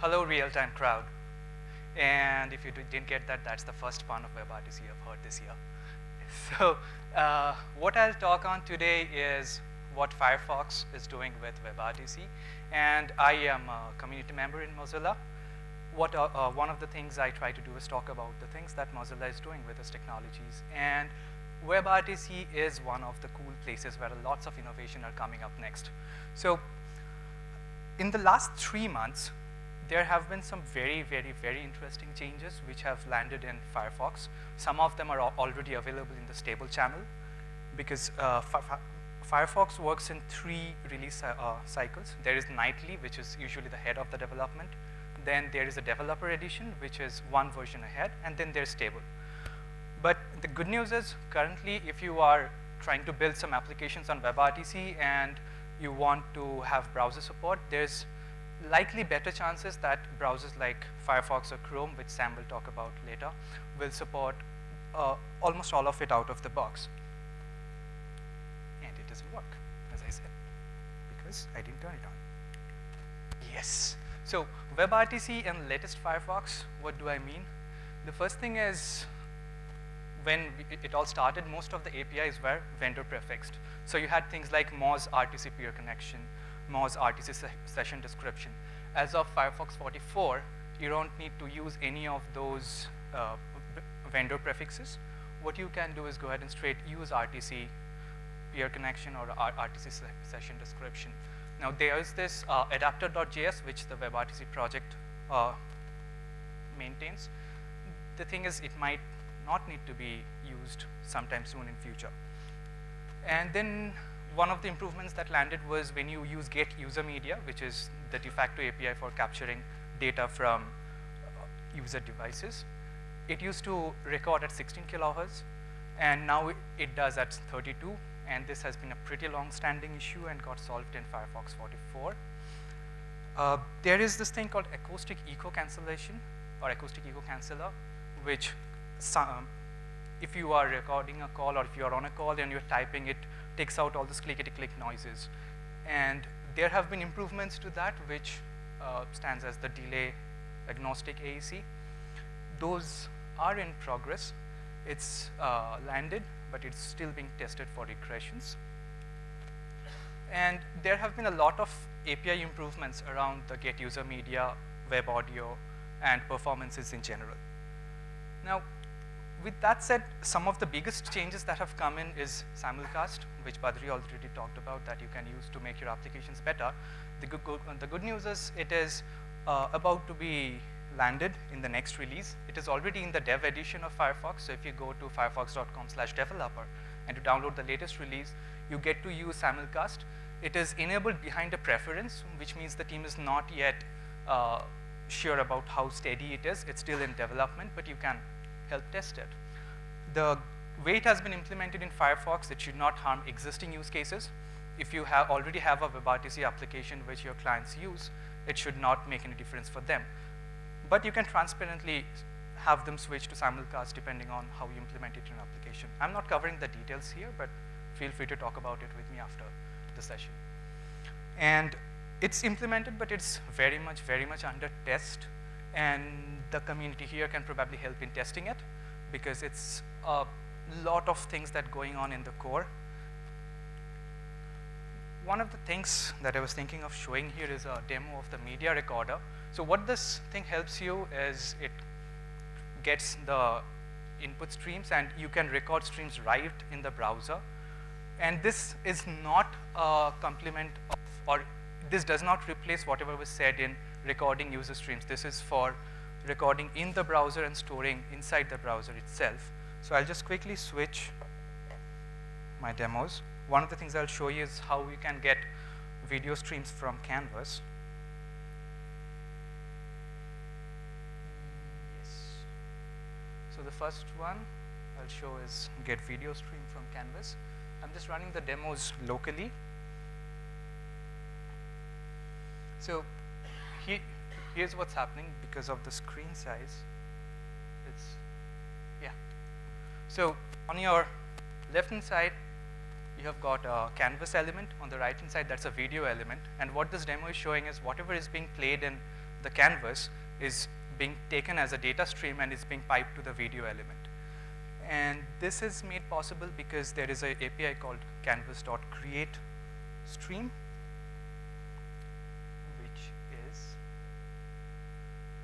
Hello, real-time crowd. And if you didn't get that, that's the first pun of WebRTC I've heard this year. So what I'll talk on today is what Firefox is doing with WebRTC. And I am a community member in Mozilla. One of the things I try to do is talk about the things that Mozilla is doing with its technologies. And WebRTC is one of the cool places where lots of innovation are coming up next. So in the last 3 months, there have been some very, very, very interesting changes which have landed in Firefox. Some of them are already available in the stable channel because Firefox works in 3 release cycles. There is Nightly, which is usually the head of the development. Then there is a developer edition, which is one version ahead, and then there's stable. But the good news is currently if you are trying to build some applications on WebRTC and you want to have browser support, there's likely better chances that browsers like Firefox or Chrome, which Sam will talk about later, will support almost all of it out of the box. And it doesn't work, as I said, because I didn't turn it on. Yes. So WebRTC and latest Firefox, what do I mean? The first thing is when it all started, most of the APIs were vendor prefixed. So you had things like MozRTC peer connection, Mozrtc session description. As of Firefox 44, you don't need to use any of those vendor prefixes. What you can do is go ahead and straight use RTC peer connection or RTC session description. Now there is this adapter.js, which the WebRTC project maintains. The thing is, it might not need to be used sometime soon in future. And then one of the improvements that landed was when you use get user media, which is the de facto API for capturing data from user devices. It used to record at 16 kilohertz, and now it does at 32. And this has been a pretty long-standing issue and got solved in Firefox 44. There is this thing called Acoustic Echo Cancellation, or Acoustic Echo Canceller, which if you are recording a call or if you are on a call and you're typing, it takes out all these clickety-click noises. And there have been improvements to that, which stands as the delay agnostic AEC. Those are in progress. It's landed, but it's still being tested for regressions. And there have been a lot of API improvements around the get user media, web audio, and performances in general. Now, with that said, some of the biggest changes that have come in is simulcast, which Badri already talked about, that you can use to make your applications better. The good news is it is about to be landed in the next release. It is already in the dev edition of Firefox. So if you go to firefox.com/developer and to download the latest release, you get to use simulcast. It is enabled behind a preference, which means the team is not yet sure about how steady it is. It's still in development, but you can help test it. The way it has been implemented in Firefox, it should not harm existing use cases. If you already have a WebRTC application which your clients use, it should not make any difference for them. But you can transparently have them switch to simulcast depending on how you implement it in an application. I'm not covering the details here, but feel free to talk about it with me after the session. And it's implemented, but it's very much under test. And the community here can probably help in testing it because it's a lot of things that are going on in the core. One of the things that I was thinking of showing here is a demo of the media recorder. So what this thing helps you is it gets the input streams and you can record streams right in the browser. And this is not a complement of, or this does not replace whatever was said in recording user streams. This is for recording in the browser and storing inside the browser itself. So I'll just quickly switch my demos. One of the things I'll show you is how you can get video streams from Canvas. Yes. So the first one I'll show is get video stream from Canvas. I'm just running the demos locally. So here's what's happening because of the screen size. So on your left-hand side, you have got a canvas element. On the right-hand side, that's a video element. And what this demo is showing is whatever is being played in the canvas is being taken as a data stream and is being piped to the video element. And this is made possible because there is an API called canvas.createStream, which is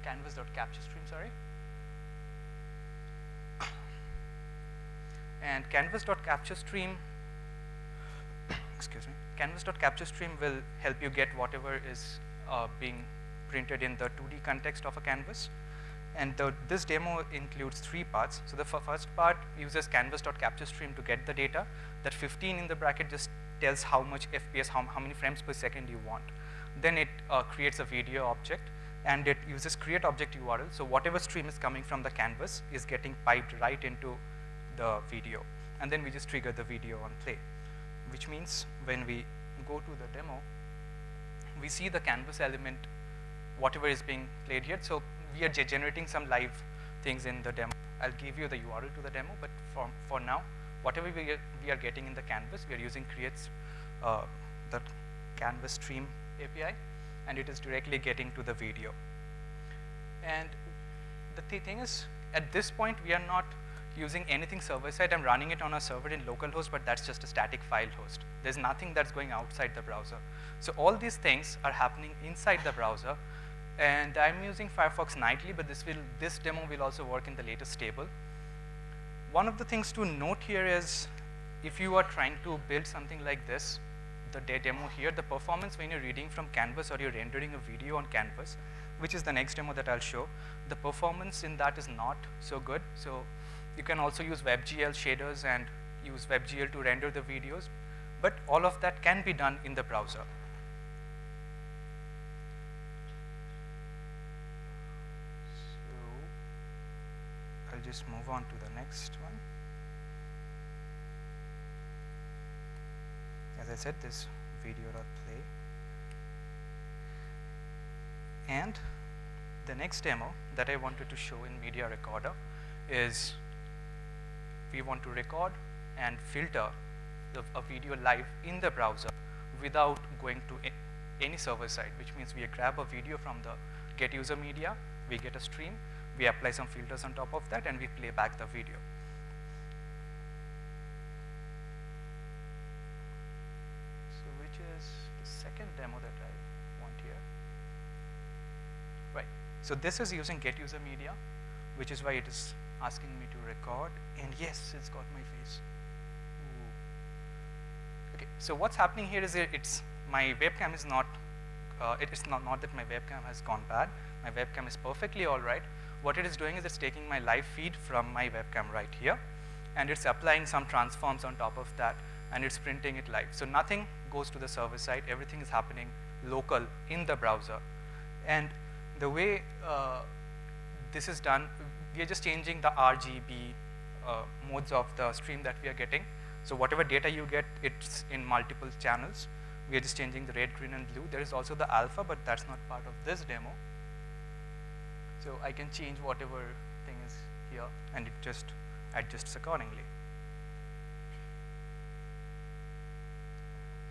canvas.captureStream, sorry. And canvas.captureStream, excuse me, canvas.captureStream will help you get whatever is being printed in the 2D context of a canvas. And this demo includes 3 parts. So the first part uses canvas.captureStream to get the data. That 15 in the bracket just tells how much FPS, how many frames per second you want. Then it creates a video object, and it uses create object URL. So whatever stream is coming from the canvas is getting piped right into the video. And then we just trigger the video on play, which means when we go to the demo, we see the canvas element, whatever is being played here. So we are generating some live things in the demo. I'll give you the URL to the demo, but for now, whatever we are getting in the canvas, we are using creates the canvas stream API, and it is directly getting to the video. And the thing is, at this point, we are not using anything server-side. I'm running it on a server in localhost, but that's just a static file host. There's nothing that's going outside the browser. So all these things are happening inside the browser, and I'm using Firefox Nightly, but this demo will also work in the latest stable. One of the things to note here is, if you are trying to build something like this, the demo here, the performance when you're reading from Canvas or you're rendering a video on Canvas, which is the next demo that I'll show, the performance in that is not so good. So you can also use WebGL shaders and use WebGL to render the videos, but all of that can be done in the browser. So I'll just move on to the next one. As I said, this video.play. And the next demo that I wanted to show in Media Recorder is we want to record and filter a video live in the browser without going to any server side, which means we grab a video from the get user media, we get a stream, we apply some filters on top of that, and we play back the video. So which is the second demo that I want here. Right, so this is using get user media, which is why it is asking me to record, and yes, it's got my face. Ooh. Okay, so what's happening here is it's my webcam is not, it's not that my webcam has gone bad. My webcam is perfectly all right. What it is doing is it's taking my live feed from my webcam right here, and it's applying some transforms on top of that, and it's printing it live. So nothing goes to the server side. Everything is happening local in the browser. And the way this is done, we are just changing the RGB modes of the stream that we are getting. So whatever data you get, it's in multiple channels. We are just changing the red, green, and blue. There is also the alpha, but that's not part of this demo. So I can change whatever thing is here, and it just adjusts accordingly.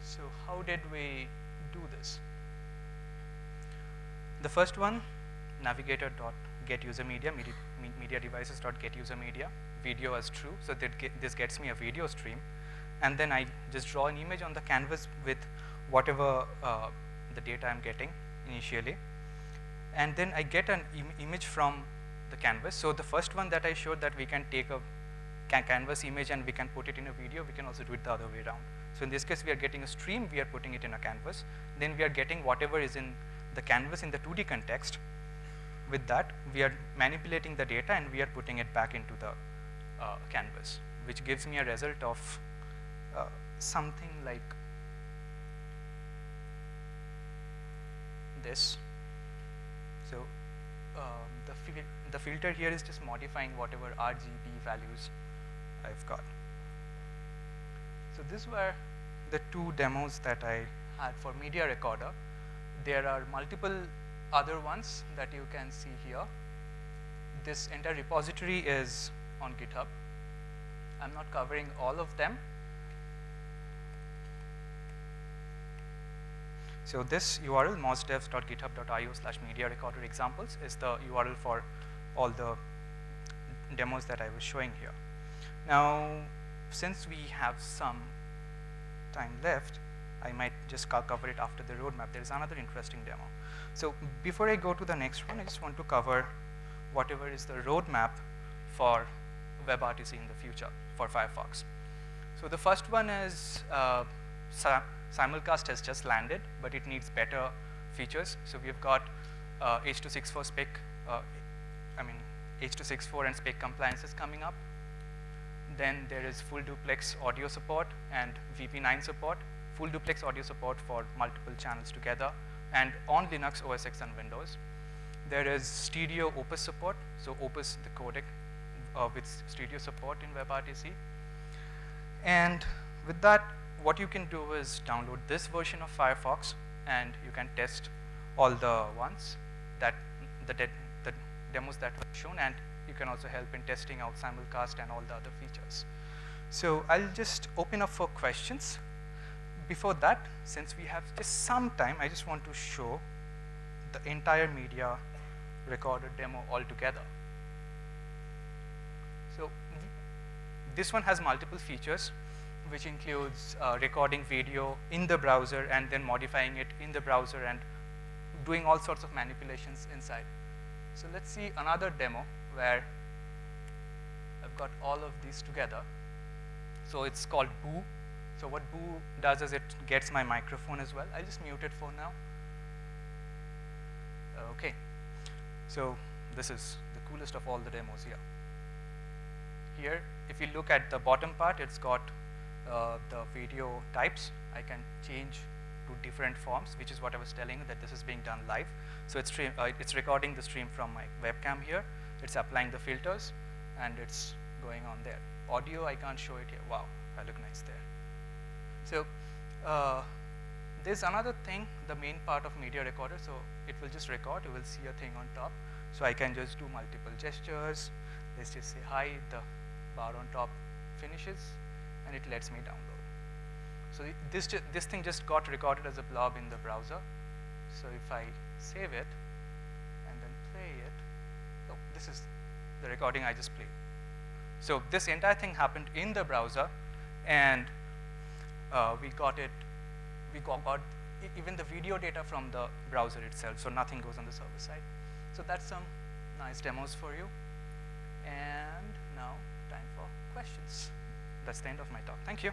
So how did we do this? The first one, navigator.getUserMedia, mediadevices.getUserMedia, video as true, so that this gets me a video stream. And then I just draw an image on the canvas with whatever the data I'm getting initially. And then I get an image from the canvas. So the first one that I showed, that we can take a canvas image and we can put it in a video, we can also do it the other way around. So in this case, we are getting a stream, we are putting it in a canvas. Then we are getting whatever is in the canvas in the 2D context. With that, we are manipulating the data and we are putting it back into the canvas, which gives me a result of something like this. So the filter here is just modifying whatever RGB values I've got. So these were the 2 demos that I had for Media Recorder. There are multiple other ones that you can see here. This entire repository is on GitHub. I'm not covering all of them. So this URL, mozdevs.github.io/media recorder examples, is the URL for all the demos that I was showing here. Now, since we have some time left, I might just cover it after the roadmap. There is another interesting demo. So before I go to the next one, I just want to cover whatever is the roadmap for WebRTC in the future for Firefox. So the first one is simulcast has just landed, but it needs better features. So we've got H.264 spec, H.264 and spec compliances coming up. Then there is full duplex audio support and VP9 support, full duplex audio support for multiple channels together, and on Linux, OS X, and Windows. There is stereo Opus support, so Opus, the codec, with stereo support in WebRTC. And with that, what you can do is download this version of Firefox, and you can test all the ones that the demos that were shown, and you can also help in testing out simulcast and all the other features. So I'll just open up for questions. Before that, since we have just some time, I just want to show the entire media recorder demo altogether. So this one has multiple features, which includes recording video in the browser and then modifying it in the browser and doing all sorts of manipulations inside. So let's see another demo where I've got all of these together. So it's called Boo. So what Boo does is it gets my microphone as well. I'll just mute it for now. Okay. So this is the coolest of all the demos here. Here, if you look at the bottom part, it's got the video types. I can change to different forms, which is what I was telling you, that this is being done live. So it's recording the stream from my webcam here. It's applying the filters, and it's going on there. Audio, I can't show it here. Wow, I look nice there. So there's another thing, the main part of media recorder. So it will just record. You will see a thing on top. So I can just do multiple gestures. Let's just say hi. The bar on top finishes, and it lets me download. So this thing just got recorded as a blob in the browser. So if I save it and then play it, oh, this is the recording I just played. So this entire thing happened in the browser, and we got even the video data from the browser itself, so nothing goes on the server side. So that's some nice demos for you. And now, time for questions. That's the end of my talk. Thank you.